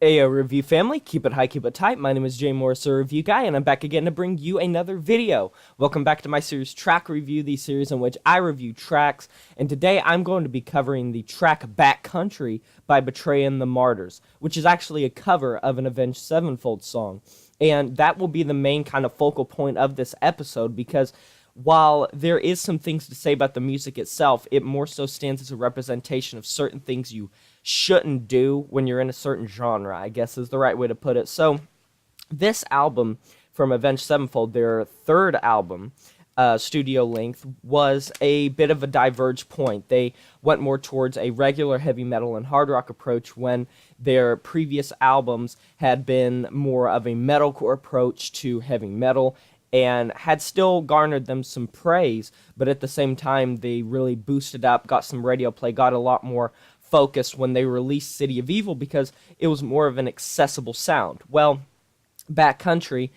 Ayo review family, keep it high, keep it tight. My name is Jay Morris, a review guy, and I'm back again to bring you another video. Welcome back to my series Track Review, the series in which I review tracks, and today I'm going to be covering the track Backcountry by Betraying the Martyrs, which is actually a cover of an Avenged Sevenfold song. And that will be the main kind of focal point of this episode, because while there is some things to say about the music itself, it more so stands as a representation of certain things you shouldn't do when you're in a certain genre, I guess is the right way to put it. So this album from Avenged Sevenfold, their third album, studio length, was a bit of a diverge point. They went more towards a regular heavy metal and hard rock approach when their previous albums had been more of a metalcore approach to heavy metal, and had still garnered them some praise, but at the same time, they really boosted up, got some radio play, got a lot more focus when they released City of Evil because it was more of an accessible sound. Well, Backcountry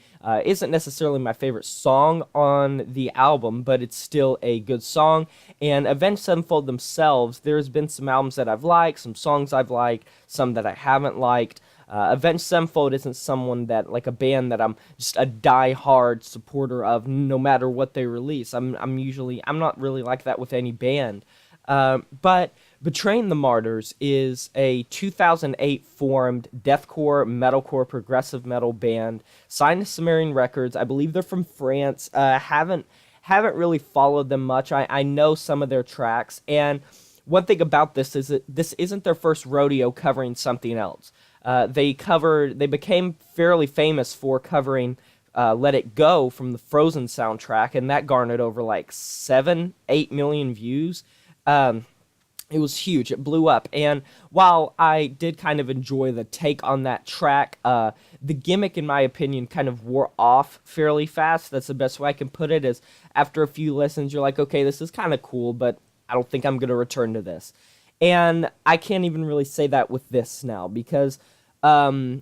isn't necessarily my favorite song on the album, but it's still a good song, and Avenged Sevenfold themselves, there's been some albums that I've liked, some songs I've liked, some that I haven't liked. Avenged Sevenfold isn't someone that, like a band that I'm just a die-hard supporter of no matter what they release. I'm not really like that with any band. But Betraying the Martyrs is a 2008 formed deathcore, metalcore, progressive metal band signed to Sumerian Records. I believe they're from France. Haven't really followed them much. I know some of their tracks, and one thing about this is that this isn't their first rodeo covering something else. They became fairly famous for covering Let It Go from the Frozen soundtrack, and that garnered over like 7-8 million views. It was huge. It blew up. And while I did kind of enjoy the take on that track, the gimmick, in my opinion, kind of wore off fairly fast. That's the best way I can put it, is after a few listens, you're like, okay, this is kind of cool, but I don't think I'm going to return to this. And I can't even really say that with this now, because it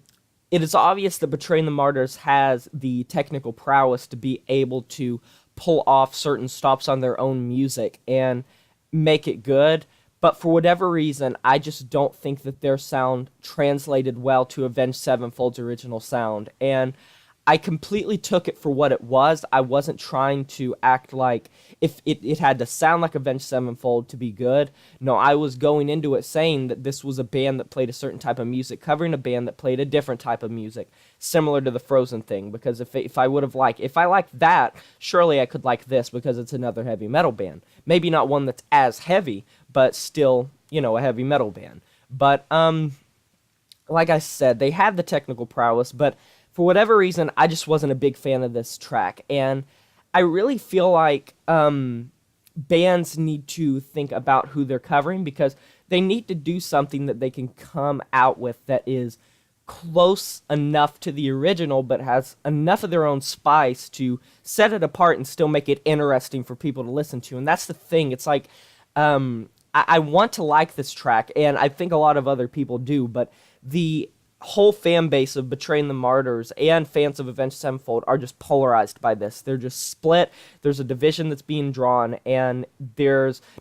is obvious that Betraying the Martyrs has the technical prowess to be able to pull off certain stops on their own music and make it good, but for whatever reason, I just don't think that their sound translated well to Avenged Sevenfold's original sound, and I completely took it for what it was. I wasn't trying to act like if it had to sound like Avenged Sevenfold to be good. No, I was going into it saying that this was a band that played a certain type of music, covering a band that played a different type of music, similar to the Frozen thing, because if I liked that, surely I could like this because it's another heavy metal band. Maybe not one that's as heavy, but still, a heavy metal band. But, like I said, they had the technical prowess, but for whatever reason, I just wasn't a big fan of this track, and I really feel like bands need to think about who they're covering, because they need to do something that they can come out with that is close enough to the original, but has enough of their own spice to set it apart and still make it interesting for people to listen to. And that's the thing. It's like, I want to like this track, and I think a lot of other people do, but the whole fan base of Betraying the Martyrs and fans of Avenged Sevenfold are just polarized by this. They're just split. There's a division that's being drawn, and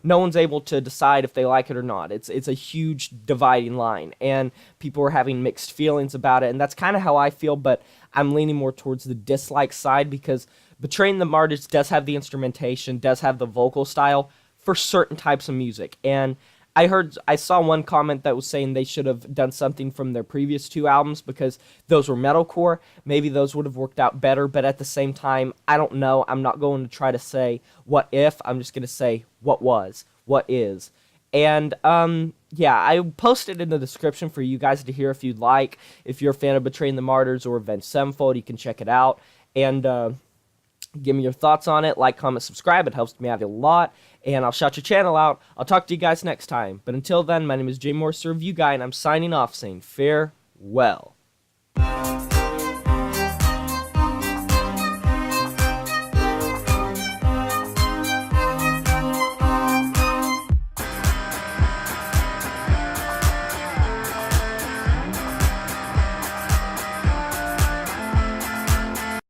no one's able to decide if they like it or not. It's a huge dividing line, and people are having mixed feelings about it, and that's kind of how I feel, but I'm leaning more towards the dislike side, because Betraying the Martyrs does have the instrumentation, does have the vocal style for certain types of music, and I saw one comment that was saying they should have done something from their previous two albums because those were metalcore. Maybe those would have worked out better, but at the same time, I don't know. I'm not going to try to say what if. I'm just going to say what was, what is. And, yeah, I posted in the description for you guys to hear if you'd like. If you're a fan of Betraying the Martyrs or Avenged Sevenfold, you can check it out. And, give me your thoughts on it. Like, comment, subscribe. It helps me out a lot. And I'll shout your channel out. I'll talk to you guys next time. But until then, my name is Jay Morris, Review Guy, and I'm signing off saying farewell.